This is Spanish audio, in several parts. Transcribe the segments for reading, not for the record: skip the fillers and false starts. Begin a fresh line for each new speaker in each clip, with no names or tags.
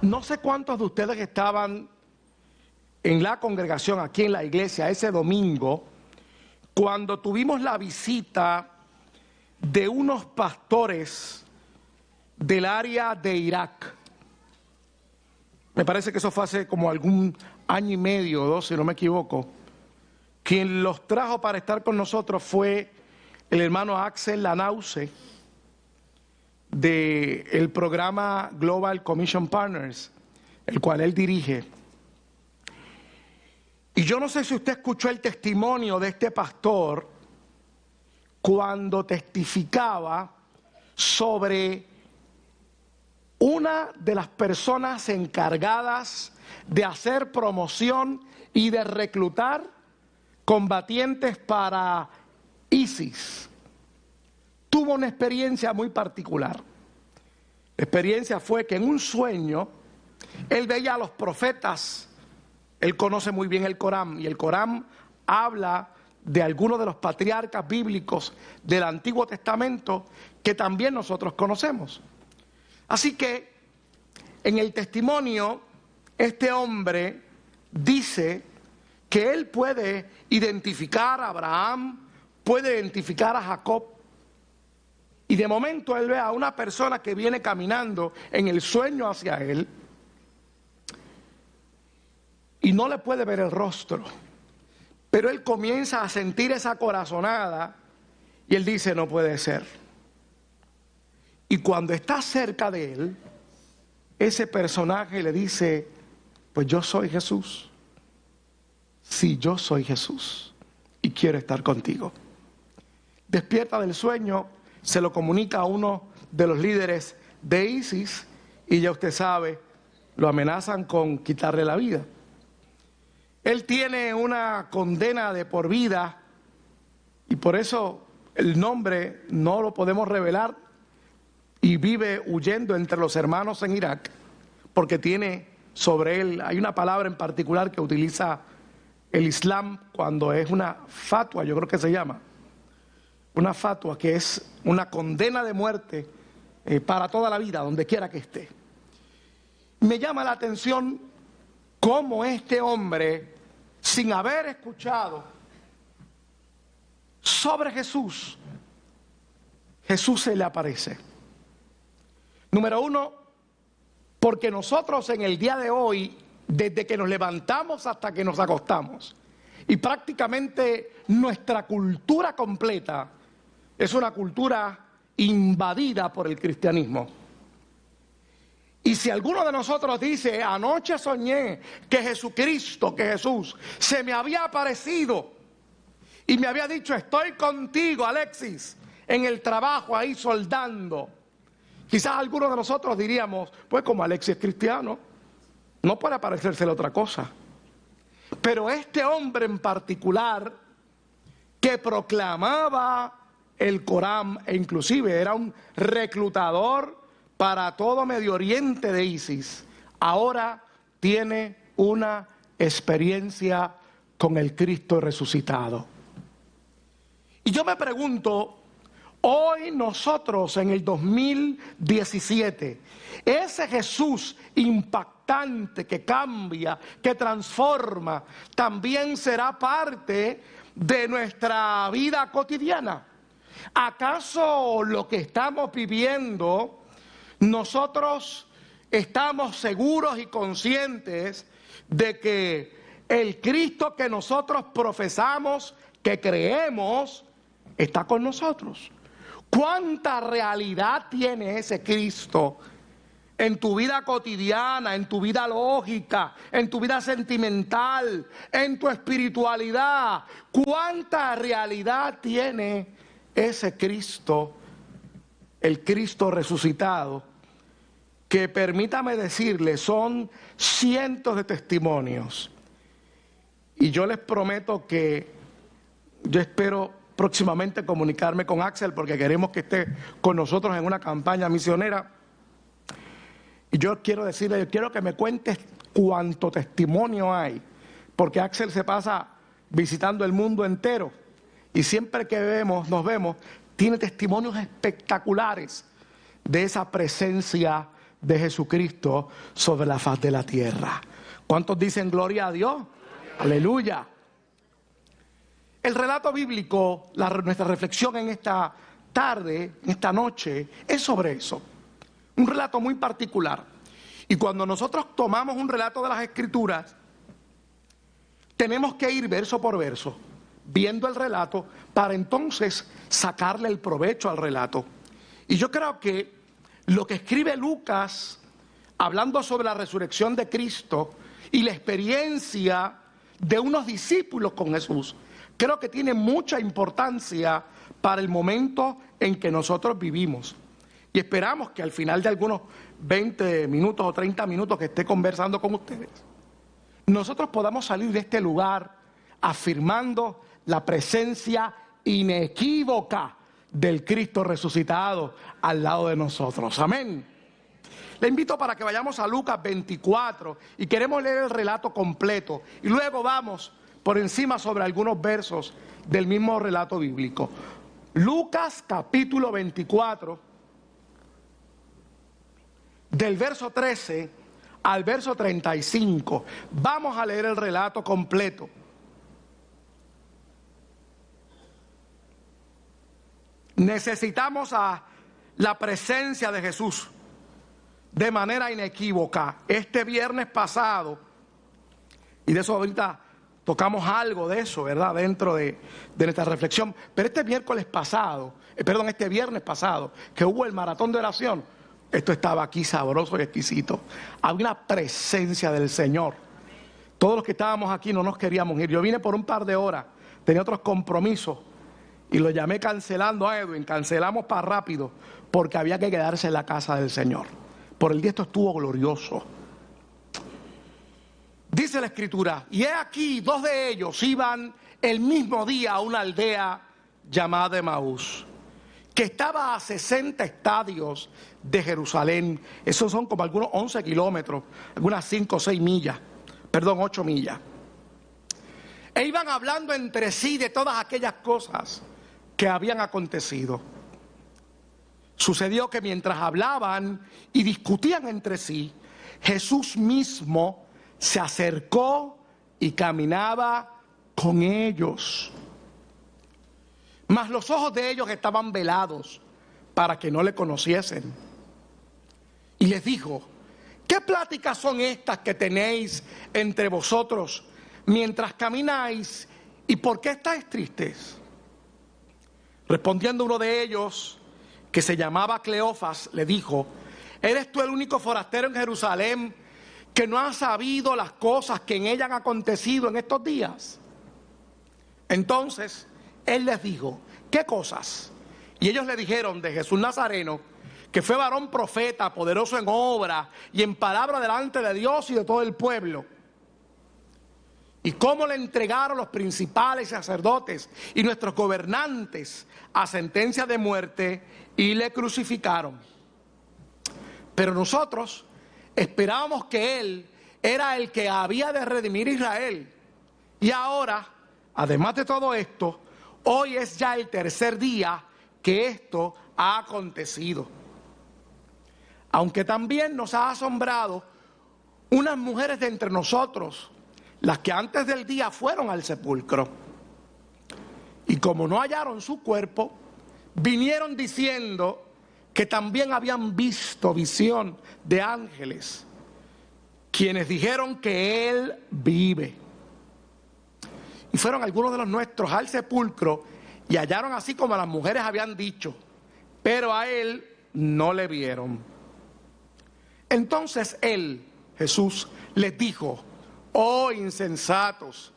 No sé cuántos de ustedes estaban en la congregación aquí en la iglesia ese domingo cuando tuvimos la visita de unos pastores del área de Irak. Me parece que eso fue hace como algún año y medio o dos, si no me equivoco. Quien los trajo para estar con nosotros fue el hermano Axel Lanause del programa Global Commission Partners, el cual él dirige. Y yo no sé si usted escuchó el testimonio de este pastor cuando testificaba sobre una de las personas encargadas de hacer promoción y de reclutar combatientes para ISIS. Tuvo una experiencia muy particular. La experiencia fue que en un sueño él veía a los profetas. Él conoce muy bien el Corán y el Corán habla de algunos de los patriarcas bíblicos del Antiguo Testamento que también nosotros conocemos. Así que en el testimonio este hombre dice que él puede identificar a Abraham, puede identificar a Jacob, y de momento él ve a una persona que viene caminando en el sueño hacia él y no le puede ver el rostro, pero él comienza a sentir esa corazonada y él dice: no puede ser. Y cuando está cerca de él, ese personaje le dice: pues yo soy Jesús. Sí, yo soy Jesús y quiero estar contigo. Despierta del sueño, se lo comunica a uno de los líderes de ISIS y ya usted sabe, lo amenazan con quitarle la vida. Él tiene una condena de por vida y por eso el nombre no lo podemos revelar, y vive huyendo entre los hermanos en Irak porque tiene sobre él, hay una palabra en particular que utiliza el Islam cuando es una fatua, yo creo que se llama, una fatua que es una condena de muerte para toda la vida, donde quiera que esté. Me llama la atención cómo este hombre, sin haber escuchado sobre Jesús, Jesús se le aparece. Número uno, porque nosotros en el día de hoy, desde que nos levantamos hasta que nos acostamos, y prácticamente nuestra cultura completa es una cultura invadida por el cristianismo. Y si alguno de nosotros dice: anoche soñé que Jesucristo, que Jesús se me había aparecido y me había dicho: estoy contigo, Alexis, en el trabajo ahí soldando, quizás algunos de nosotros diríamos: pues como Alexis es cristiano, no puede parecérsele otra cosa. Pero este hombre en particular, que proclamaba el Corán e inclusive era un reclutador para todo Medio Oriente de ISIS, ahora tiene una experiencia con el Cristo resucitado. Y yo me pregunto, hoy nosotros en el 2017, ese Jesús impactante que cambia, que transforma, también será parte de nuestra vida cotidiana. ¿Acaso lo que estamos viviendo, nosotros estamos seguros y conscientes de que el Cristo que nosotros profesamos, que creemos, está con nosotros? ¿Cuánta realidad tiene ese Cristo en tu vida cotidiana, en tu vida lógica, en tu vida sentimental, en tu espiritualidad? ¿Cuánta realidad tiene ese Cristo, el Cristo resucitado? Que permítame decirle, son cientos de testimonios. Y yo les prometo que yo espero próximamente comunicarme con Axel, porque queremos que esté con nosotros en una campaña misionera. Y yo quiero decirle, yo quiero que me cuentes cuánto testimonio hay, porque Axel se pasa visitando el mundo entero y siempre que nos vemos, tiene testimonios espectaculares de esa presencia de Jesucristo sobre la faz de la tierra. ¿Cuántos dicen gloria a Dios? Aleluya. El relato bíblico, nuestra reflexión en esta tarde, en esta noche, es sobre eso. Un relato muy particular. Y cuando nosotros tomamos un relato de las Escrituras, tenemos que ir verso por verso, viendo el relato, para entonces sacarle el provecho al relato. Y yo creo que lo que escribe Lucas, hablando sobre la resurrección de Cristo y la experiencia de unos discípulos con Jesús, creo que tiene mucha importancia para el momento en que nosotros vivimos. Y esperamos que al final de algunos 20 minutos o 30 minutos que esté conversando con ustedes, nosotros podamos salir de este lugar afirmando la presencia inequívoca del Cristo resucitado al lado de nosotros. Amén. Le invito para que vayamos a Lucas 24 y queremos leer el relato completo y luego vamos por encima sobre algunos versos del mismo relato bíblico. Lucas capítulo 24, del verso 13 al verso 35. Vamos a leer el relato completo. Necesitamos a la presencia de Jesús de manera inequívoca. Este viernes pasado, y de eso ahorita tocamos algo de eso, ¿verdad?, dentro de nuestra reflexión. Pero este viernes pasado, que hubo el maratón de oración, esto estaba aquí sabroso y exquisito. Había una presencia del Señor. Todos los que estábamos aquí no nos queríamos ir. Yo vine por un par de horas, tenía otros compromisos y lo llamé cancelando a Edwin. Cancelamos para rápido porque había que quedarse en la casa del Señor. Por el día esto estuvo glorioso. Dice la Escritura, y he aquí 2 de ellos iban el mismo día a una aldea llamada Emaús, que estaba a 60 estadios de Jerusalén. Esos son como algunos 11 kilómetros, algunas 5 o 6 millas, 8 millas. E iban hablando entre sí de todas aquellas cosas que habían acontecido. Sucedió que mientras hablaban y discutían entre sí, Jesús mismo se acercó y caminaba con ellos. Mas los ojos de ellos estaban velados para que no le conociesen. Y les dijo, ¿qué pláticas son estas que tenéis entre vosotros mientras camináis? ¿Y por qué estáis tristes? Respondiendo uno de ellos, que se llamaba Cleofas, le dijo, ¿eres tú el único forastero en Jerusalén que no ha sabido las cosas que en ella han acontecido en estos días? Entonces él les dijo, ¿qué cosas? Y ellos le dijeron de Jesús Nazareno, que fue varón profeta, poderoso en obra y en palabra delante de Dios y de todo el pueblo. Y cómo le entregaron los principales sacerdotes y nuestros gobernantes a sentencia de muerte y le crucificaron. Pero nosotros esperábamos que Él era el que había de redimir a Israel. Y ahora, además de todo esto, hoy es ya el 3er día que esto ha acontecido. Aunque también nos ha asombrado unas mujeres de entre nosotros, las que antes del día fueron al sepulcro. Y como no hallaron su cuerpo, vinieron diciendo que también habían visto visión de ángeles, quienes dijeron que Él vive. Y fueron algunos de los nuestros al sepulcro y hallaron así como las mujeres habían dicho, pero a Él no le vieron. Entonces Él, Jesús, les dijo, oh insensatos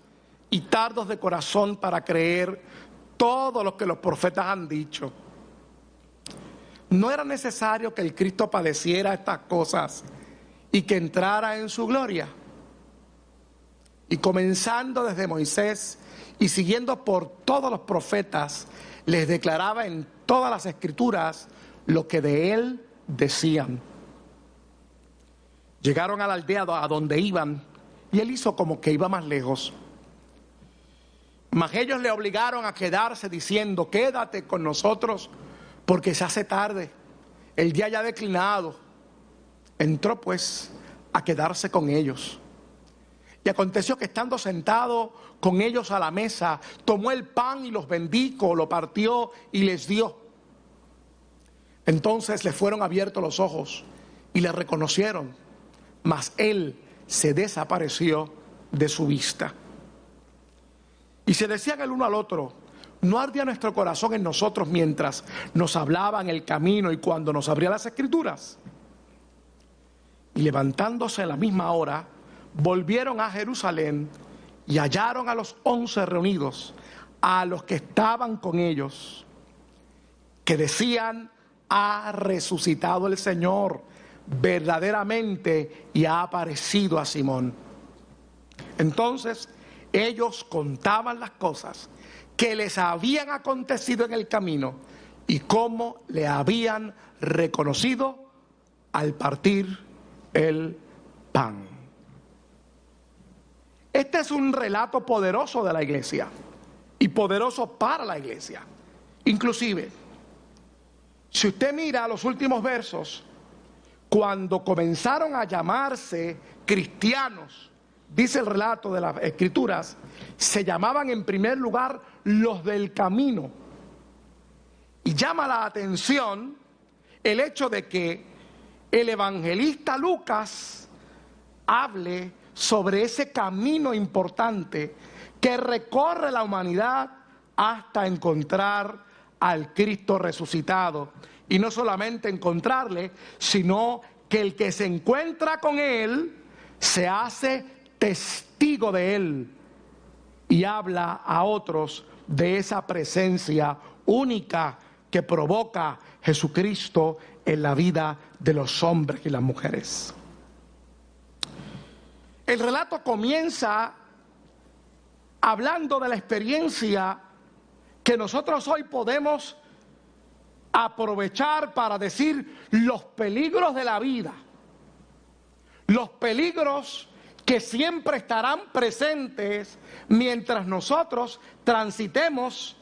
y tardos de corazón para creer todo lo que los profetas han dicho. ¿No era necesario que el Cristo padeciera estas cosas y que entrara en su gloria? Y comenzando desde Moisés y siguiendo por todos los profetas, les declaraba en todas las Escrituras lo que de él decían. Llegaron a la aldea a donde iban y él hizo como que iba más lejos. Mas ellos le obligaron a quedarse diciendo, quédate con nosotros porque se hace tarde, el día ya ha declinado. entró pues a quedarse con ellos. Y aconteció que estando sentado con ellos a la mesa, tomó el pan y los bendijo, lo partió y les dio. Entonces les fueron abiertos los ojos y le reconocieron, mas él se desapareció de su vista. Y se decían el uno al otro: ¿no ardía nuestro corazón en nosotros mientras nos hablaba en el camino y cuando nos abría las Escrituras? Y levantándose a la misma hora, volvieron a Jerusalén y hallaron a los 11 reunidos, a los que estaban con ellos, que decían: ha resucitado el Señor verdaderamente y ha aparecido a Simón. Entonces ellos contaban las cosas que les habían acontecido en el camino y cómo le habían reconocido al partir el pan. Este es un relato poderoso de la iglesia y poderoso para la iglesia. Inclusive, si usted mira los últimos versos, cuando comenzaron a llamarse cristianos, dice el relato de las Escrituras, se llamaban en primer lugar los del camino. Y llama la atención el hecho de que el evangelista Lucas hable sobre ese camino importante que recorre la humanidad hasta encontrar al Cristo resucitado. Y no solamente encontrarle, sino que el que se encuentra con él se hace testigo de él y habla a otros de esa presencia única que provoca Jesucristo en la vida de los hombres y las mujeres. El relato comienza hablando de la experiencia que nosotros hoy podemos aprovechar para decir los peligros de la vida, los peligros que siempre estarán presentes mientras nosotros transitemos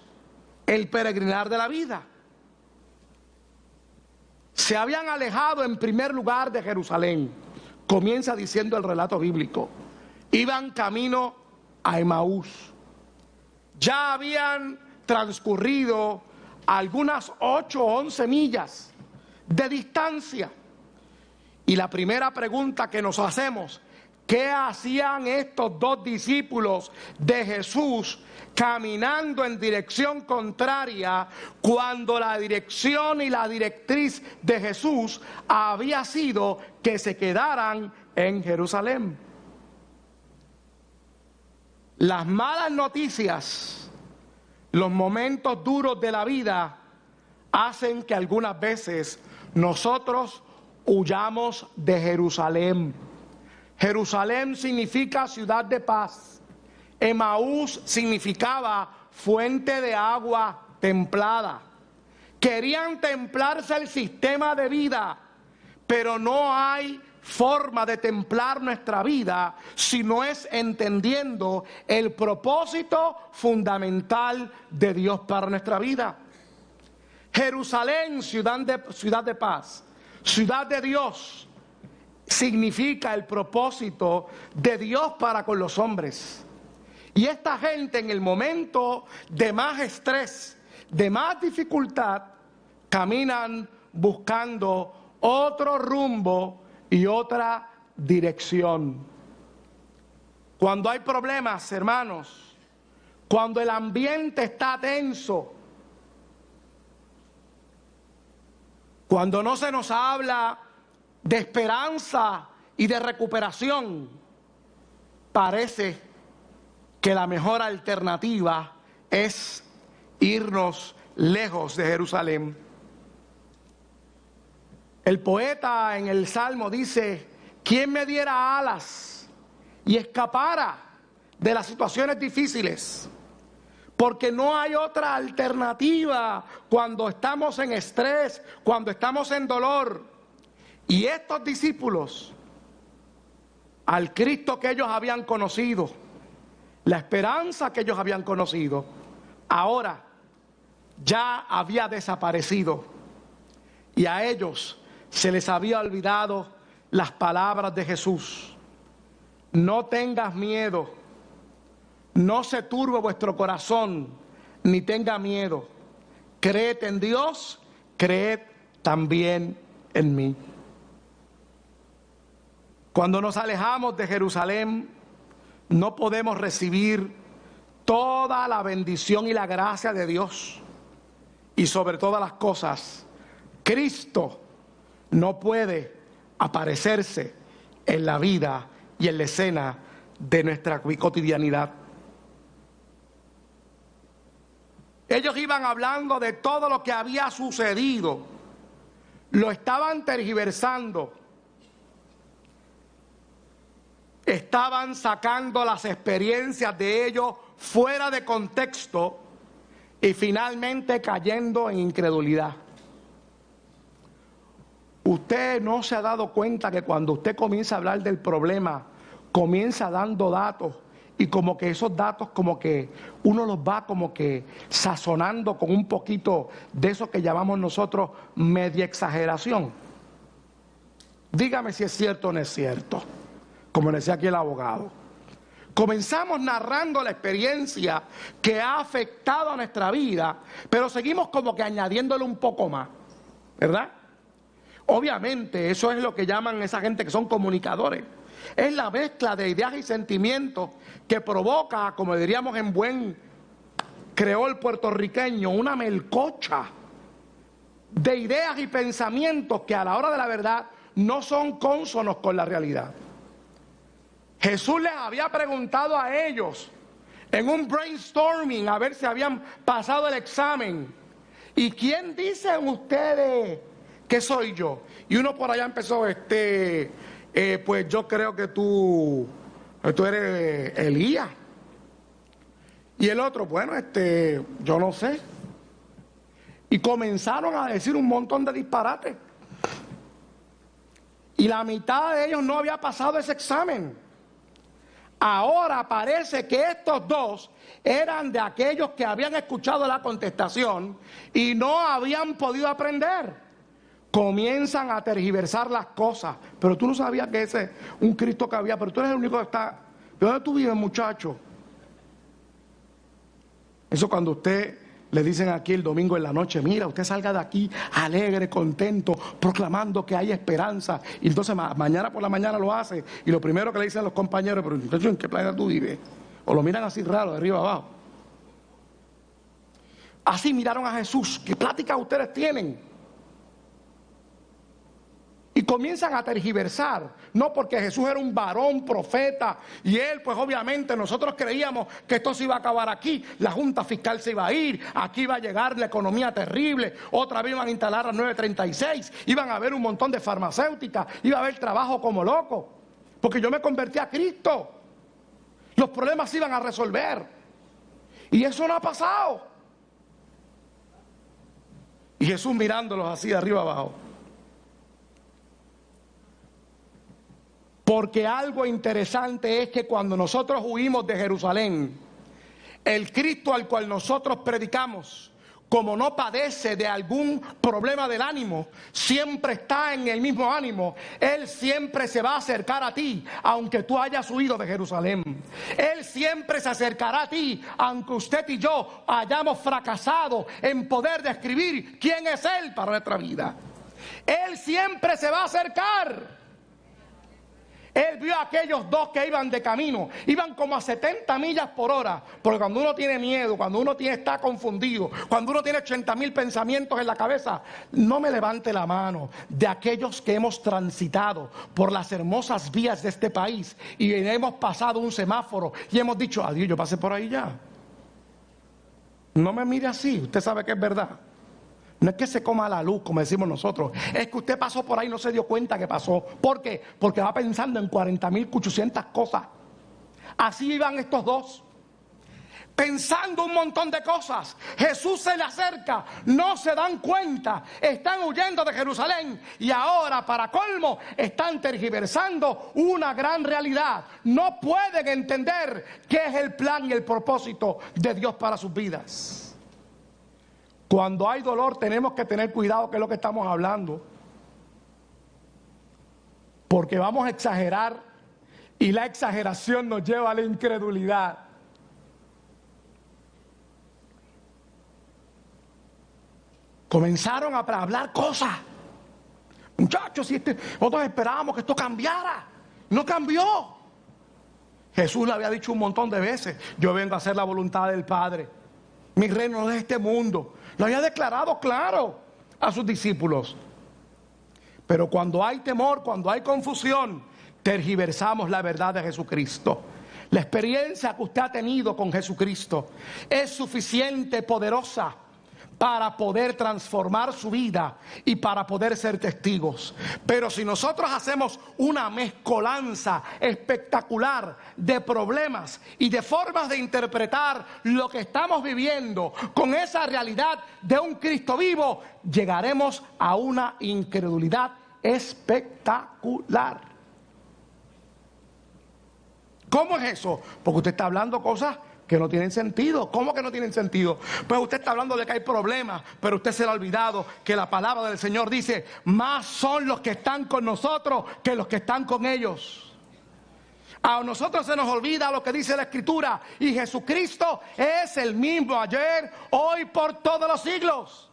el peregrinar de la vida. Se habían alejado en primer lugar de Jerusalén, comienza diciendo el relato bíblico, iban camino a Emaús, ya habían transcurrido algunas 8 o 11 millas de distancia. Y la primera pregunta que nos hacemos: ¿qué hacían estos dos discípulos de Jesús caminando en dirección contraria cuando la dirección y la directriz de Jesús había sido que se quedaran en Jerusalén? Las malas noticias, los momentos duros de la vida hacen que algunas veces nosotros huyamos de Jerusalén. Jerusalén significa ciudad de paz. Emaús significaba fuente de agua templada. Querían templarse el sistema de vida, pero no hay forma de templar nuestra vida si no es entendiendo el propósito fundamental de Dios para nuestra vida. Jerusalén, ciudad de paz, ciudad de Dios, significa el propósito de Dios para con los hombres. Y esta gente, en el momento de más estrés, de más dificultad, caminan buscando otro rumbo y otra dirección. Cuando hay problemas, hermanos, cuando el ambiente está tenso, cuando no se nos habla de esperanza y de recuperación, parece que la mejor alternativa es irnos lejos de Jerusalén. El poeta en el Salmo dice: ¿quién me diera alas y escapara de las situaciones difíciles? Porque no hay otra alternativa cuando estamos en estrés, cuando estamos en dolor. Y estos discípulos, al Cristo que ellos habían conocido, la esperanza que ellos habían conocido, ahora ya había desaparecido. Y a ellos se les había olvidado las palabras de Jesús. No tengas miedo, no se turbe vuestro corazón, ni tenga miedo. Creed en Dios, creed también en mí. Cuando nos alejamos de Jerusalén, no podemos recibir toda la bendición y la gracia de Dios. Y sobre todas las cosas, Cristo no puede aparecerse en la vida y en la escena de nuestra cotidianidad. Ellos iban hablando de todo lo que había sucedido, lo estaban tergiversando, estaban sacando las experiencias de ellos fuera de contexto y finalmente cayendo en incredulidad. Usted no se ha dado cuenta que cuando usted comienza a hablar del problema, comienza dando datos y como que esos datos como que uno los va como que sazonando con un poquito de eso que llamamos nosotros media exageración. Dígame si es cierto o no es cierto, como decía aquí el abogado. Comenzamos narrando la experiencia que ha afectado a nuestra vida, pero seguimos como que añadiéndole un poco más, ¿verdad? Obviamente, eso es lo que llaman esa gente que son comunicadores. Es la mezcla de ideas y sentimientos que provoca, como diríamos en buen creol puertorriqueño, una melcocha de ideas y pensamientos que a la hora de la verdad no son cónsonos con la realidad. Jesús les había preguntado a ellos en un brainstorming a ver si habían pasado el examen. ¿Y quién dicen ustedes que soy yo? Y uno por allá empezó, pues yo creo que tú eres Elías. Y el otro, bueno, yo no sé. Y comenzaron a decir un montón de disparates. Y la mitad de ellos no había pasado ese examen. Ahora parece que estos dos eran de aquellos que habían escuchado la contestación y no habían podido aprender. Comienzan a tergiversar las cosas. Pero tú no sabías que ese es un Cristo que había, pero tú eres el único que está. ¿De dónde tú vives, muchacho? Eso cuando usted le dicen aquí el domingo en la noche, mira, usted salga de aquí alegre, contento, proclamando que hay esperanza. Y entonces mañana por la mañana lo hace. Y lo primero que le dicen los compañeros, pero entonces, ¿en qué planeta tú vives? O lo miran así raro, de arriba abajo. Así miraron a Jesús. ¿Qué pláticas ustedes tienen? Y comienzan a tergiversar, no porque Jesús era un varón, profeta, y él pues obviamente nosotros creíamos que esto se iba a acabar aquí, la junta fiscal se iba a ir, aquí iba a llegar la economía terrible, otra vez iban a instalar a 936, iban a haber un montón de farmacéuticas, iba a haber trabajo como loco, porque yo me convertí a Cristo, los problemas se iban a resolver, y eso no ha pasado. Y Jesús mirándolos así de arriba abajo. Porque algo interesante es que cuando nosotros huimos de Jerusalén, el Cristo al cual nosotros predicamos, como no padece de algún problema del ánimo, siempre está en el mismo ánimo, Él siempre se va a acercar a ti, aunque tú hayas huido de Jerusalén. Él siempre se acercará a ti, aunque usted y yo hayamos fracasado en poder describir quién es Él para nuestra vida. Él siempre se va a acercar. Él vio a aquellos dos que iban de camino, iban como a 70 millas por hora, porque cuando uno tiene miedo, cuando uno está confundido, cuando uno tiene 80,000 pensamientos en la cabeza, no me levante la mano de aquellos que hemos transitado por las hermosas vías de este país y hemos pasado un semáforo y hemos dicho, adiós, yo pasé por ahí ya. No me mire así, usted sabe que es verdad. No es que se coma la luz, como decimos nosotros. Es que usted pasó por ahí y no se dio cuenta que pasó. ¿Por qué? Porque va pensando en 40,800 cosas. Así iban estos dos. Pensando un montón de cosas. Jesús se le acerca. No se dan cuenta. Están huyendo de Jerusalén. Y ahora, para colmo, están tergiversando una gran realidad. No pueden entender qué es el plan y el propósito de Dios para sus vidas. Cuando hay dolor tenemos que tener cuidado, que es lo que estamos hablando. Porque vamos a exagerar y la exageración nos lleva a la incredulidad. Comenzaron a hablar cosas. Muchachos, si nosotros esperábamos que esto cambiara. No cambió. Jesús le había dicho un montón de veces: yo vengo a hacer la voluntad del Padre. Mi reino no es de este mundo. Lo había declarado claro a sus discípulos. Pero cuando hay temor, cuando hay confusión, tergiversamos la verdad de Jesucristo. La experiencia que usted ha tenido con Jesucristo es suficiente, poderosa, para poder transformar su vida y para poder ser testigos. Pero si nosotros hacemos una mezcolanza espectacular de problemas y de formas de interpretar lo que estamos viviendo con esa realidad de un Cristo vivo, llegaremos a una incredulidad espectacular. ¿Cómo es eso? Porque usted está hablando cosas que no tienen sentido. ¿Cómo que no tienen sentido? Pues usted está hablando de que hay problemas, pero usted se le ha olvidado que la palabra del Señor dice: más son los que están con nosotros que los que están con ellos. A nosotros se nos olvida lo que dice la Escritura, y Jesucristo es el mismo ayer, hoy, por todos los siglos.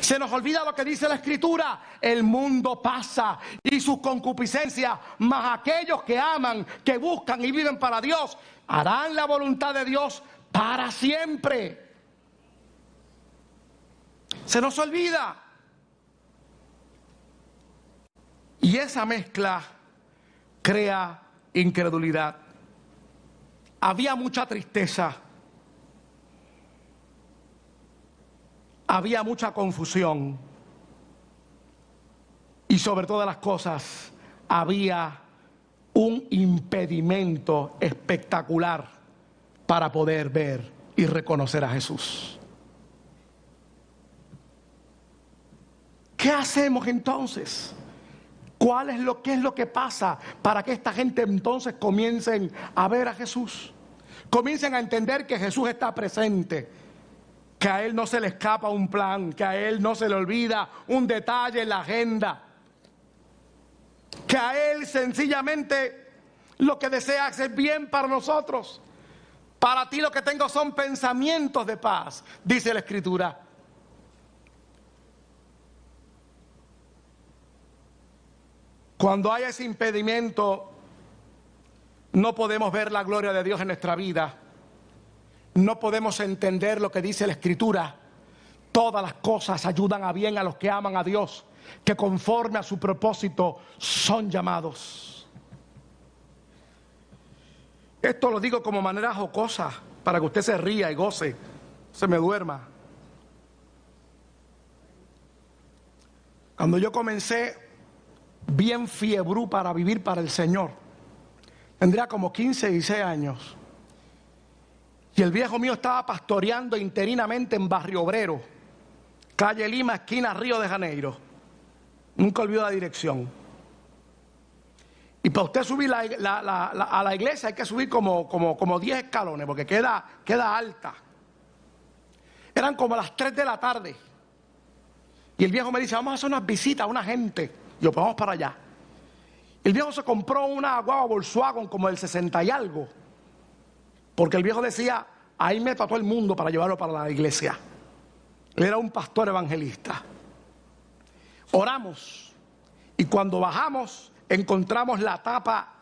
Se nos olvida lo que dice la Escritura: el mundo pasa y sus concupiscencias, mas aquellos que aman, que buscan y viven para Dios, harán la voluntad de Dios para siempre. Se nos olvida. Y esa mezcla crea incredulidad. Había mucha tristeza. Había mucha confusión. Y sobre todas las cosas, había un impedimento espectacular para poder ver y reconocer a Jesús. ¿Qué hacemos entonces? ¿Qué es lo que pasa para que esta gente entonces comiencen a ver a Jesús? Comiencen a entender que Jesús está presente, que a Él no se le escapa un plan, que a Él no se le olvida un detalle en la agenda, que a Él sencillamente lo que desea hacer bien para nosotros. Para ti lo que tengo son pensamientos de paz, dice la Escritura. Cuando hay ese impedimento, no podemos ver la gloria de Dios en nuestra vida. No podemos entender lo que dice la Escritura. Todas las cosas ayudan a bien a los que aman a Dios, que conforme a su propósito son llamados. Esto lo digo como manera jocosa, para que usted se ría y goce, se me duerma. Cuando yo comencé bien fiebrú para vivir para el Señor, tendría como 15, 16 años. Y el viejo mío estaba pastoreando interinamente en Barrio Obrero, calle Lima, esquina Río de Janeiro. Nunca olvido la dirección. Y para usted subir a la iglesia hay que subir como 10 escalones, porque queda alta. Eran como las 3 de la tarde. Y el viejo me dice: vamos a hacer unas visitas a una gente. Y yo: pues vamos para allá. El viejo se compró una guagua Volkswagen como del 60 y algo. Porque el viejo decía: ahí meto a todo el mundo para llevarlo para la iglesia. Él era un pastor evangelista. Oramos. Y cuando bajamos, encontramos la tapa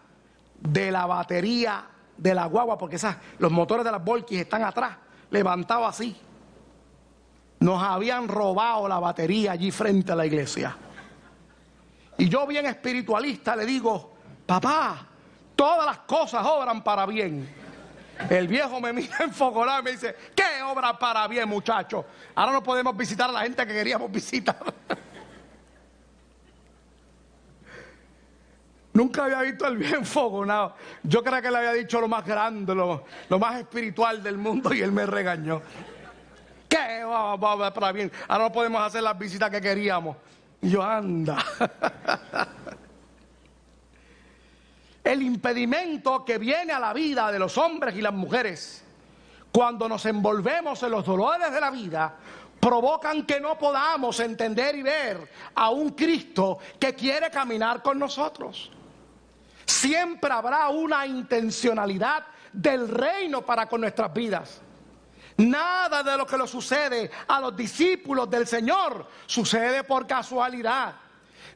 de la batería de la guagua, porque los motores de las Volkis están atrás, levantados así. Nos habían robado la batería allí frente a la iglesia. Y yo, bien espiritualista, le digo: papá, todas las cosas obran para bien. El viejo me mira enfogonado y me dice: ¿qué obra para bien, muchacho? Ahora no podemos visitar a la gente que queríamos visitar. Nunca había visto al viejo enfogonado. Yo creía que le había dicho lo más grande, lo más espiritual del mundo, y él me regañó. ¿Qué obra para bien? Ahora no podemos hacer las visitas que queríamos. Y yo: anda. El impedimento que viene a la vida de los hombres y las mujeres cuando nos envolvemos en los dolores de la vida, provocan que no podamos entender y ver a un Cristo que quiere caminar con nosotros. Siempre habrá una intencionalidad del reino para con nuestras vidas. Nada de lo que le sucede a los discípulos del Señor sucede por casualidad.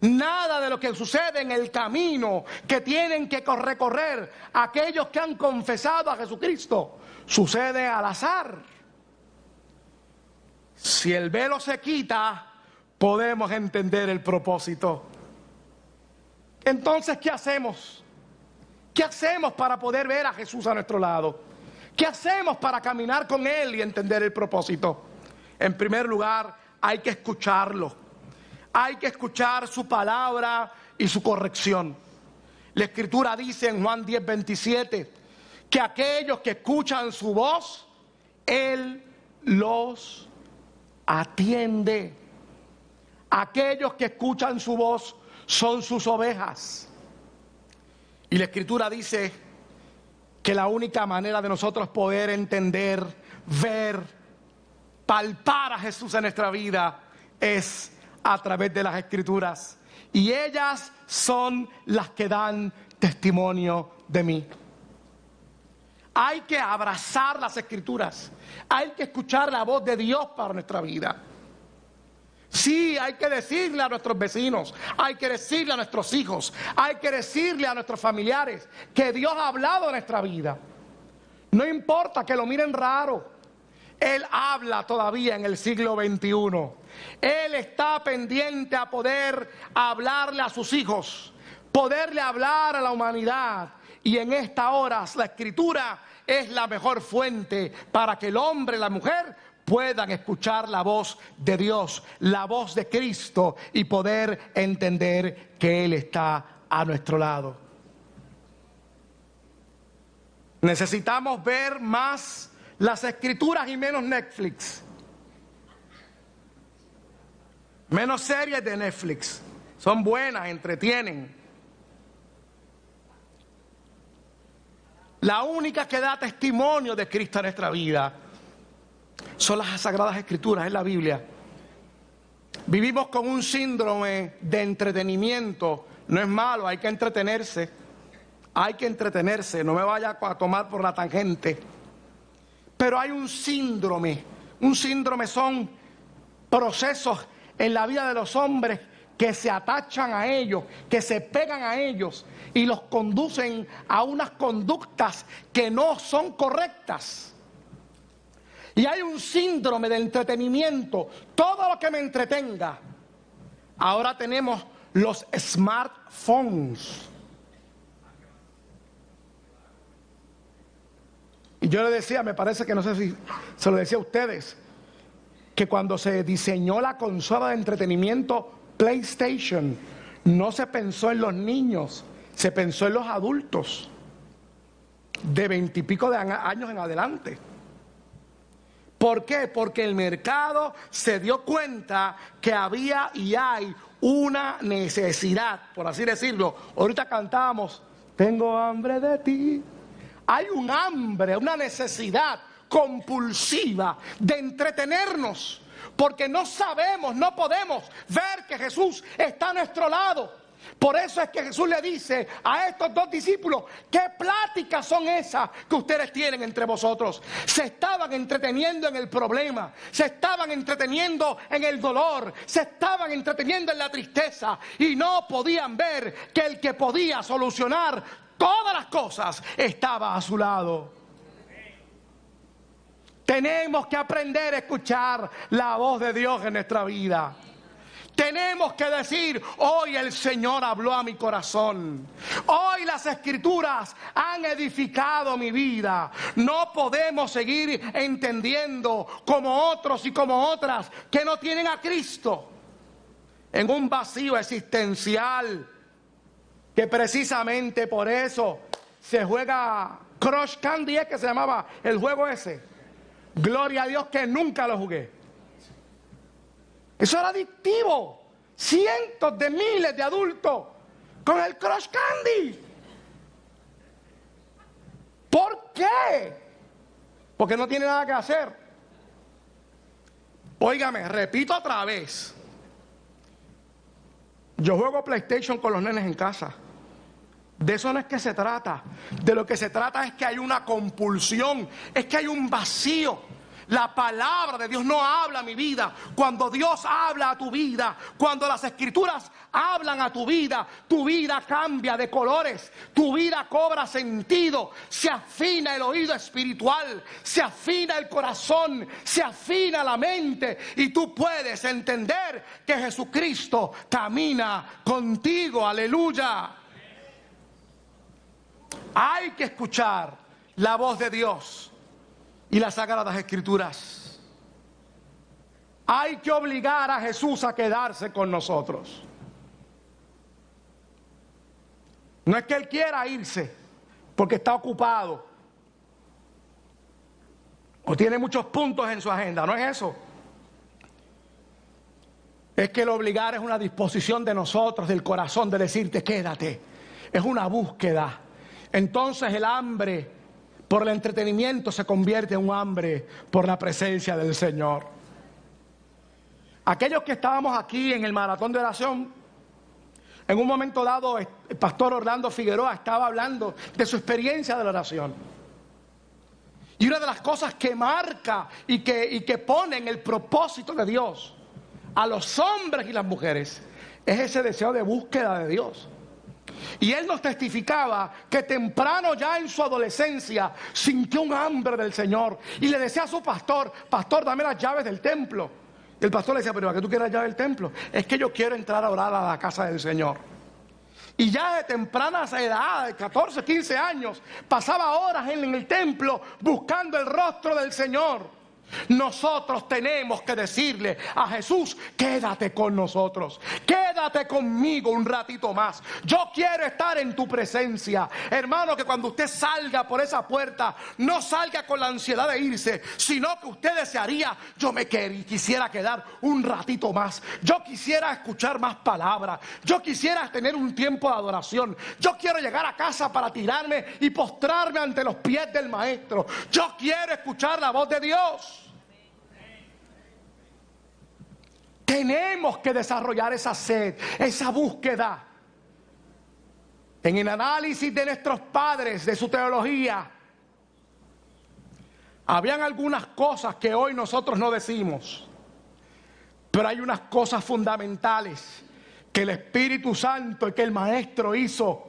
Nada de lo que sucede en el camino que tienen que recorrer aquellos que han confesado a Jesucristo sucede al azar. Si el velo se quita, podemos entender el propósito. Entonces, ¿qué hacemos? ¿Qué hacemos para poder ver a Jesús a nuestro lado? ¿Qué hacemos para caminar con Él y entender el propósito? En primer lugar, hay que escucharlo. Hay que escuchar su palabra y su corrección. La Escritura dice en Juan 10:27 que aquellos que escuchan su voz, Él los atiende. Aquellos que escuchan su voz son sus ovejas. Y la Escritura dice que la única manera de nosotros poder entender, ver, palpar a Jesús en nuestra vida es a través de las Escrituras. Y ellas son las que dan testimonio de mí. Hay que abrazar las Escrituras. Hay que escuchar la voz de Dios para nuestra vida. Sí, hay que decirle a nuestros vecinos, hay que decirle a nuestros hijos, hay que decirle a nuestros familiares que Dios ha hablado en nuestra vida. No importa que lo miren raro, Él habla todavía en el siglo XXI. Él está pendiente a poder hablarle a sus hijos, poderle hablar a la humanidad. Y en esta hora la Escritura es la mejor fuente para que el hombre y la mujer puedan escuchar la voz de Dios, la voz de Cristo y poder entender que Él está a nuestro lado. Necesitamos ver más las Escrituras y menos Netflix. Menos series de Netflix. Son buenas, entretienen. La única que da testimonio de Cristo en nuestra vida son las Sagradas Escrituras, es la Biblia. Vivimos con un síndrome de entretenimiento. No es malo, hay que entretenerse. Hay que entretenerse, no me vaya a tomar por la tangente. Pero hay un síndrome. Un síndrome son procesos en la vida de los hombres que se atachan a ellos, que se pegan a ellos y los conducen a unas conductas que no son correctas. Y hay un síndrome de entretenimiento, todo lo que me entretenga. Ahora tenemos los smartphones. Y yo le decía, me parece que no sé si se lo decía a ustedes, que cuando se diseñó la consola de entretenimiento PlayStation, no se pensó en los niños, se pensó en los adultos de 20 y pico de años en adelante. ¿Por qué? Porque el mercado se dio cuenta que había y hay una necesidad, por así decirlo. Ahorita cantábamos, tengo hambre de ti. Hay un hambre, una necesidad compulsiva de entretenernos, porque no sabemos, no podemos ver que Jesús está a nuestro lado. Por eso es que Jesús le dice a estos dos discípulos, ¿qué pláticas son esas que ustedes tienen entre vosotros? Se estaban entreteniendo en el problema, se estaban entreteniendo en el dolor, se estaban entreteniendo en la tristeza y no podían ver que el que podía solucionar todas las cosas estaba a su lado. Tenemos que aprender a escuchar la voz de Dios en nuestra vida. Tenemos que decir, hoy el Señor habló a mi corazón. Hoy las Escrituras han edificado mi vida. No podemos seguir entendiendo como otros y como otras que no tienen a Cristo en un vacío existencial, que precisamente por eso se juega Crush Candy, es que se llamaba el juego ese. Gloria a Dios que nunca lo jugué. Eso era adictivo. Cientos de miles de adultos con el Crush Candy. ¿Por qué? Porque no tiene nada que hacer. Óigame, repito otra vez. Yo juego PlayStation con los nenes en casa. De eso no es que se trata. De lo que se trata es que hay una compulsión, es que hay un vacío. La palabra de Dios no habla a mi vida. Cuando Dios habla a tu vida, cuando las escrituras hablan a tu vida cambia de colores, tu vida cobra sentido, se afina el oído espiritual, se afina el corazón, se afina la mente y tú puedes entender que Jesucristo camina contigo. Aleluya. Hay que escuchar la voz de Dios y las Sagradas Escrituras. Hay que obligar a Jesús a quedarse con nosotros. No es que Él quiera irse porque está ocupado o tiene muchos puntos en su agenda, no es eso. Es que el obligar es una disposición de nosotros, del corazón, de decirte quédate. Es una búsqueda. Entonces el hambre por el entretenimiento se convierte en un hambre por la presencia del Señor. Aquellos que estábamos aquí en el maratón de oración, en un momento dado el pastor Orlando Figueroa estaba hablando de su experiencia de la oración. Y una de las cosas que marca y que pone en el propósito de Dios a los hombres y las mujeres es ese deseo de búsqueda de Dios. Y él nos testificaba que temprano ya en su adolescencia sintió un hambre del Señor y le decía a su pastor: pastor, dame las llaves del templo. Y el pastor le decía: pero ¿a qué tú quieres las llaves del templo? Es que yo quiero entrar a orar a la casa del Señor. Y ya de temprana edad, de 14, 15 años, pasaba horas en el templo buscando el rostro del Señor. Nosotros tenemos que decirle a Jesús: quédate con nosotros, quédate conmigo un ratito más, yo quiero estar en tu presencia. Hermano, que cuando usted salga por esa puerta no salga con la ansiedad de irse, sino que usted desearía: yo me quisiera quedar un ratito más, yo quisiera escuchar más palabras, yo quisiera tener un tiempo de adoración, yo quiero llegar a casa para tirarme y postrarme ante los pies del Maestro, yo quiero escuchar la voz de Dios. Tenemos que desarrollar esa sed, esa búsqueda. En el análisis de nuestros padres, de su teología, habían algunas cosas que hoy nosotros no decimos, pero hay unas cosas fundamentales que el Espíritu Santo y que el Maestro hizo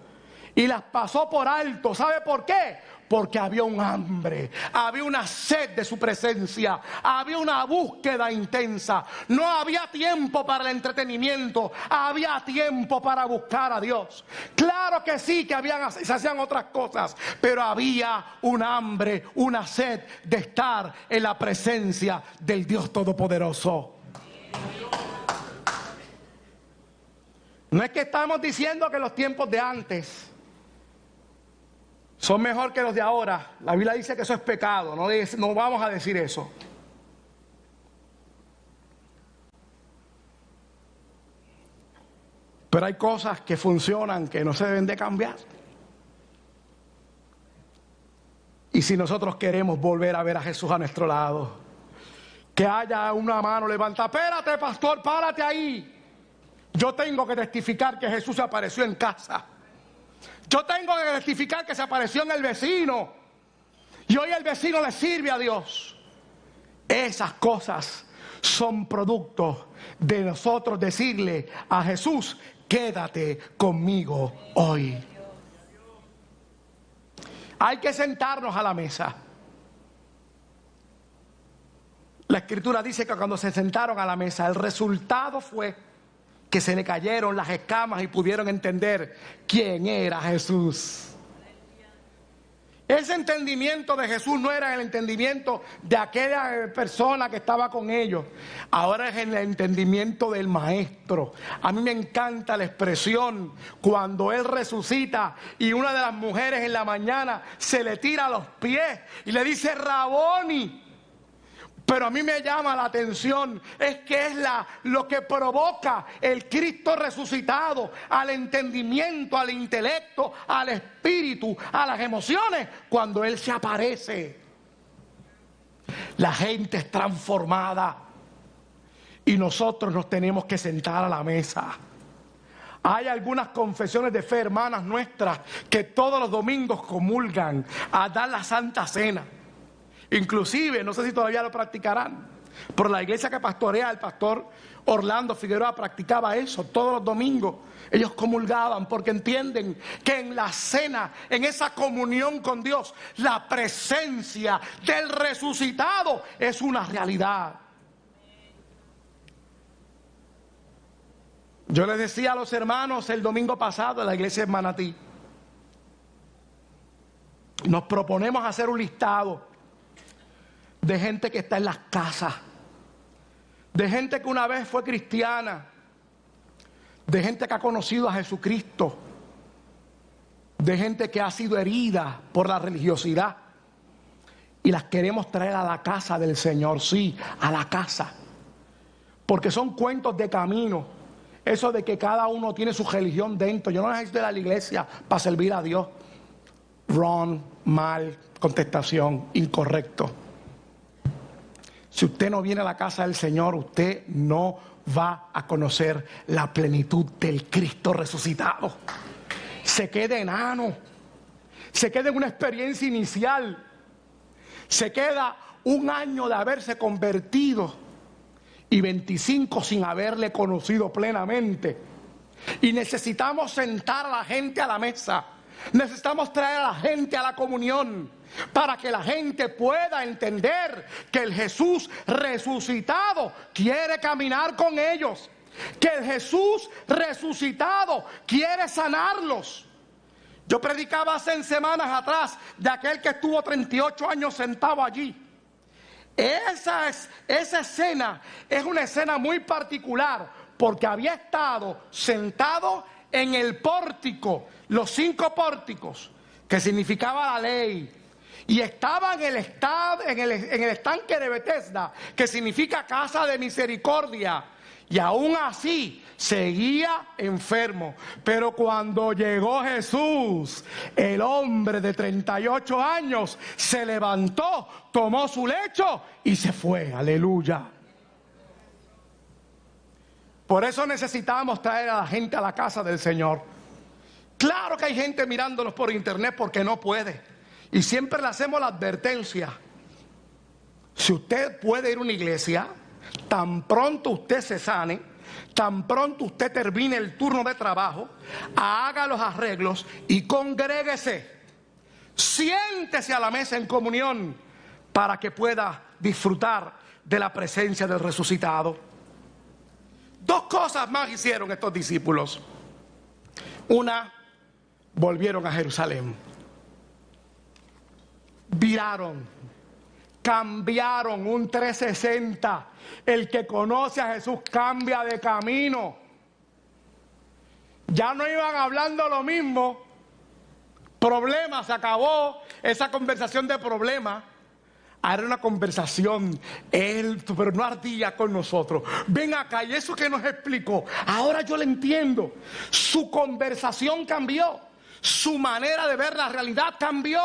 y las pasó por alto. ¿Sabe por qué? Porque había un hambre, había una sed de su presencia, había una búsqueda intensa. No había tiempo para el entretenimiento, había tiempo para buscar a Dios. Claro que sí, que se hacían otras cosas, pero había un hambre, una sed de estar en la presencia del Dios Todopoderoso. No es que estamos diciendo que los tiempos de antes son mejor que los de ahora. La Biblia dice que eso es pecado, no vamos a decir eso. Pero hay cosas que funcionan que no se deben de cambiar. Y si nosotros queremos volver a ver a Jesús a nuestro lado, que haya una mano levantada: espérate, pastor, párate ahí. Yo tengo que testificar que Jesús se apareció en casa. Yo tengo que testificar que se apareció en el vecino y hoy el vecino le sirve a Dios. Esas cosas son producto de nosotros decirle a Jesús: quédate conmigo hoy. Hay que sentarnos a la mesa. La Escritura dice que cuando se sentaron a la mesa, el resultado fue que se le cayeron las escamas y pudieron entender quién era Jesús. Ese entendimiento de Jesús no era el entendimiento de aquella persona que estaba con ellos. Ahora es el entendimiento del Maestro. A mí me encanta la expresión cuando Él resucita y una de las mujeres en la mañana se le tira a los pies y le dice: Raboni. Pero a mí me llama la atención, es que es lo que provoca el Cristo resucitado al entendimiento, al intelecto, al espíritu, a las emociones, cuando Él se aparece. La gente es transformada. y nosotros nos tenemos que sentar a la mesa. Hay algunas confesiones de fe, hermanas nuestras, que todos los domingos comulgan a dar la Santa Cena. Inclusive, no sé si todavía lo practicarán, pero la iglesia que pastorea el pastor Orlando Figueroa practicaba eso todos los domingos. Ellos comulgaban porque entienden que en la cena, en esa comunión con Dios, la presencia del resucitado es una realidad. Yo les decía a los hermanos el domingo pasado en la iglesia de Manatí, nos proponemos hacer un listado de gente que está en las casas, de gente que una vez fue cristiana, de gente que ha conocido a Jesucristo, de gente que ha sido herida por la religiosidad, y las queremos traer a la casa del Señor, sí, a la casa, porque son cuentos de camino. Eso de que cada uno tiene su religión dentro. Yo no necesito ir a la iglesia para servir a Dios. Wrong, mal, contestación, incorrecto. Si usted no viene a la casa del Señor, usted no va a conocer la plenitud del Cristo resucitado. Se queda enano, se queda en una experiencia inicial, se queda un año de haberse convertido y 25 sin haberle conocido plenamente. Y necesitamos sentar a la gente a la mesa, necesitamos traer a la gente a la comunión, para que la gente pueda entender que el Jesús resucitado quiere caminar con ellos, que el Jesús resucitado quiere sanarlos. Yo predicaba hace semanas atrás de aquel que estuvo 38 años sentado allí. Esa escena es una escena muy particular, porque había estado sentado en el pórtico, los 5 pórticos, que significaba la ley, y estaba en el estanque de Betesda, que significa casa de misericordia, y aún así seguía enfermo. Pero cuando llegó Jesús, el hombre de 38 años se levantó, tomó su lecho y se fue. Aleluya. Por eso necesitamos traer a la gente a la casa del Señor. Claro que hay gente mirándonos por internet porque no puede, y siempre le hacemos la advertencia: si usted puede ir a una iglesia, tan pronto usted se sane, tan pronto usted termine el turno de trabajo, haga los arreglos y congréguese. Siéntese a la mesa en comunión para que pueda disfrutar de la presencia del resucitado. 2 cosas más hicieron estos discípulos. Una, volvieron a Jerusalén. Viraron, cambiaron un 360. El que conoce a Jesús cambia de camino. Ya no iban hablando lo mismo. Problema, se acabó esa conversación de problema. Ahora una conversación, él, pero no ardía con nosotros. Ven acá, y eso que nos explicó, ahora yo le entiendo. Su conversación cambió, su manera de ver la realidad cambió.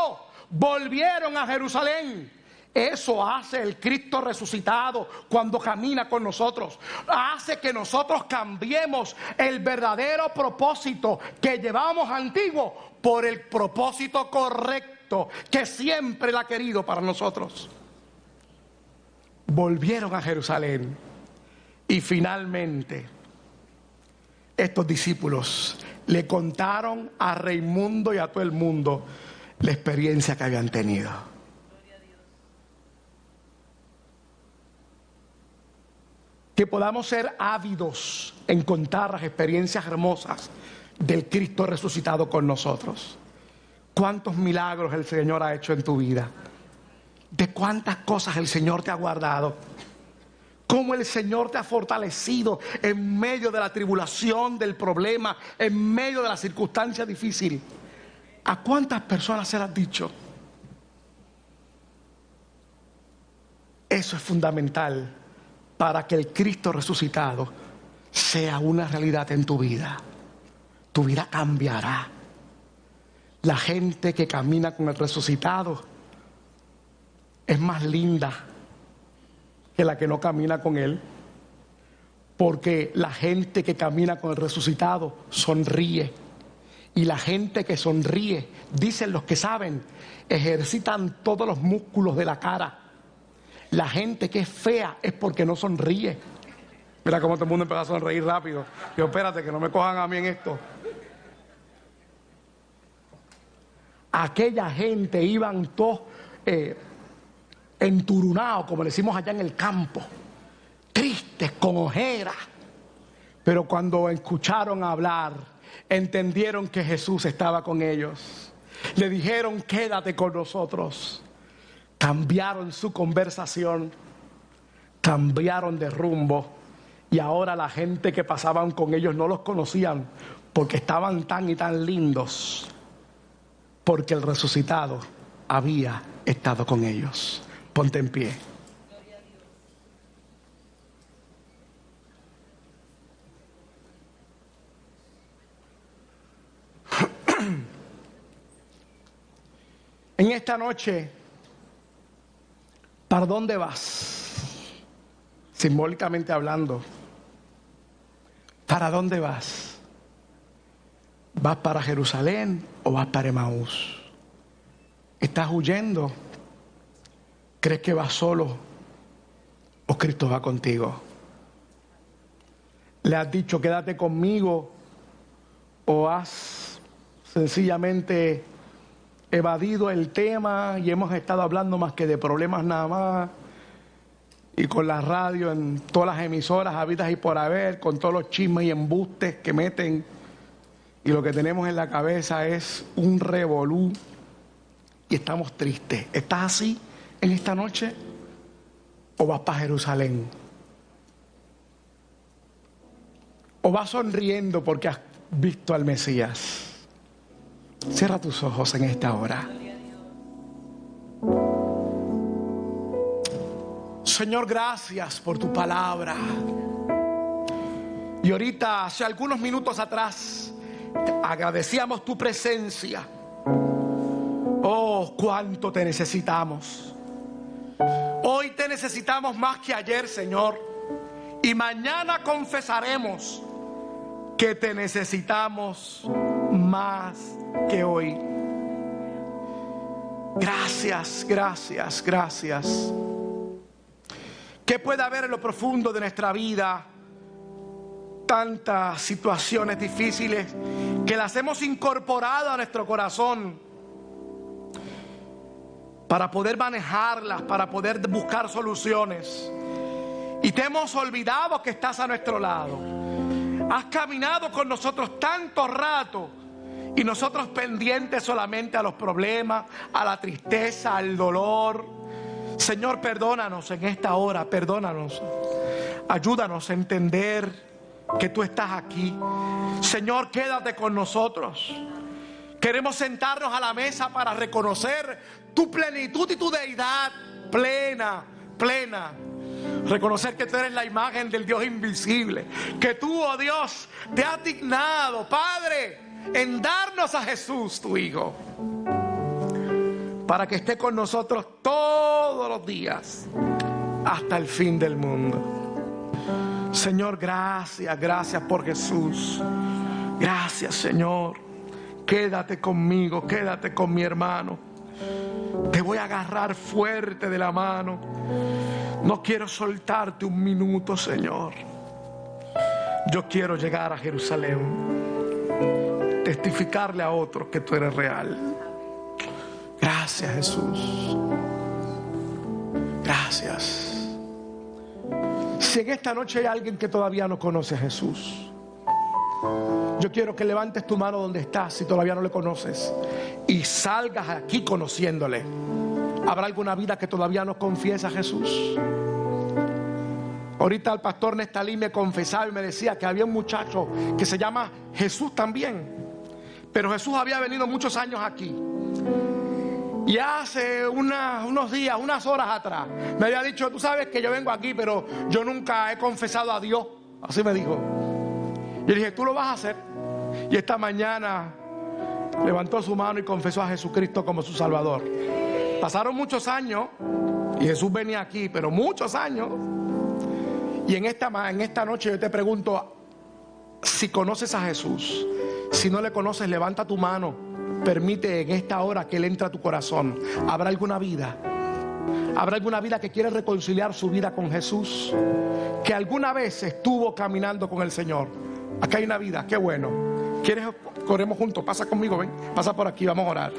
Volvieron a Jerusalén. Eso hace el Cristo resucitado cuando camina con nosotros. Hace que nosotros cambiemos el verdadero propósito que llevamos antiguo por el propósito correcto que siempre Él ha querido para nosotros. Volvieron a Jerusalén y finalmente estos discípulos le contaron a Raimundo y a todo el mundo la experiencia que habían tenido. Que podamos ser ávidos en contar las experiencias hermosas del Cristo resucitado con nosotros. Cuántos milagros el Señor ha hecho en tu vida. De cuántas cosas el Señor te ha guardado. Cómo el Señor te ha fortalecido en medio de la tribulación, del problema, en medio de la circunstancia difícil. ¿A cuántas personas se lo has dicho? Eso es fundamental para que el Cristo resucitado sea una realidad en tu vida. Tu vida cambiará. La gente que camina con el resucitado es más linda que la que no camina con Él. Porque la gente que camina con el resucitado sonríe. Y la gente que sonríe, dicen los que saben, ejercitan todos los músculos de la cara. La gente que es fea es porque no sonríe. Mira cómo todo el mundo empezó a sonreír rápido. Yo, espérate, que no me cojan a mí en esto. Aquella gente iban todos enturunados, como le decimos allá en el campo, tristes, con ojeras. Pero cuando escucharon hablar, entendieron que Jesús estaba con ellos. Le dijeron, quédate con nosotros. Cambiaron su conversación, cambiaron de rumbo. Y ahora la gente que pasaban con ellos no los conocían porque estaban tan y tan lindos. Porque el resucitado había estado con ellos. Ponte en pie. En esta noche, ¿para dónde vas? Simbólicamente hablando, ¿para dónde vas? ¿Vas para Jerusalén o vas para Emaús? ¿Estás huyendo? ¿Crees que vas solo o Cristo va contigo? ¿Le has dicho quédate conmigo o has sencillamente evadido el tema y hemos estado hablando más que de problemas nada más? Y con la radio en todas las emisoras habidas y por haber, con todos los chismes y embustes que meten, y lo que tenemos en la cabeza es un revolú y estamos tristes. ¿Estás así en esta noche o vas para Jerusalén? ¿O vas sonriendo porque has visto al Mesías? Cierra tus ojos en esta hora. Señor, gracias por tu palabra. Y ahorita, hace algunos minutos atrás, agradecíamos tu presencia. Oh, cuánto te necesitamos. Hoy te necesitamos más que ayer, Señor. Y mañana confesaremos que te necesitamos más que hoy. Gracias, gracias, gracias. ¿Qué puede haber en lo profundo de nuestra vida? Tantas situaciones difíciles que las hemos incorporado a nuestro corazón para poder manejarlas, para poder buscar soluciones. Y te hemos olvidado que estás a nuestro lado. Has caminado con nosotros tanto rato y nosotros pendientes solamente a los problemas, a la tristeza, al dolor. Señor, perdónanos en esta hora, perdónanos. Ayúdanos a entender que tú estás aquí. Señor, quédate con nosotros. Queremos sentarnos a la mesa para reconocer tu plenitud y tu deidad plena, plena. Reconocer que tú eres la imagen del Dios invisible. Que tú, oh Dios, te has dignado, Padre, en darnos a Jesús, tu Hijo, para que esté con nosotros todos los días hasta el fin del mundo. Señor, gracias, gracias por Jesús. Gracias, Señor. Quédate conmigo, quédate con mi hermano. Te voy a agarrar fuerte de la mano. No quiero soltarte un minuto, Señor. Yo quiero llegar a Jerusalén, testificarle a otros que tú eres real. Gracias, Jesús. Gracias. Si en esta noche hay alguien que todavía no conoce a Jesús, yo quiero que levantes tu mano donde estás si todavía no le conoces y salgas aquí conociéndole. ¿Habrá alguna vida que todavía no confiesa a Jesús? Ahorita el pastor Nestalí me confesaba y me decía que había un muchacho que se llama Jesús también, pero Jesús había venido muchos años aquí. Y hace unos días, unas horas atrás, me había dicho, tú sabes que yo vengo aquí, pero yo nunca he confesado a Dios. Así me dijo. Y le dije, tú lo vas a hacer. Y esta mañana levantó su mano y confesó a Jesucristo como su Salvador. Pasaron muchos años y Jesús venía aquí, pero muchos años. Y en esta noche yo te pregunto, si conoces a Jesús, si no le conoces, levanta tu mano, permite en esta hora que Él entre a tu corazón. ¿Habrá alguna vida? ¿Habrá alguna vida que quiere reconciliar su vida con Jesús? Que alguna vez estuvo caminando con el Señor. Acá hay una vida, qué bueno. ¿Quieres? Corremos juntos, pasa conmigo, ven, pasa por aquí, vamos a orar.